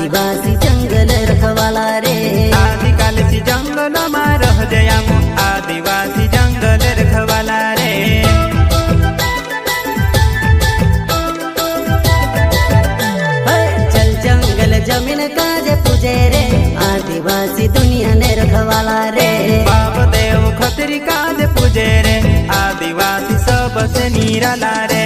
आदिवासी जंगल रखवाला रे। आदिकाल से जंगल में रह जया आदिवासी जंगल रखवाला रे। चल जंगल जमीन काजे पूजे रे आदिवासी दुनिया ने रखवाला रे। बाप देव खतरी काज पूजे रे आदिवासी सबसे निराला रे।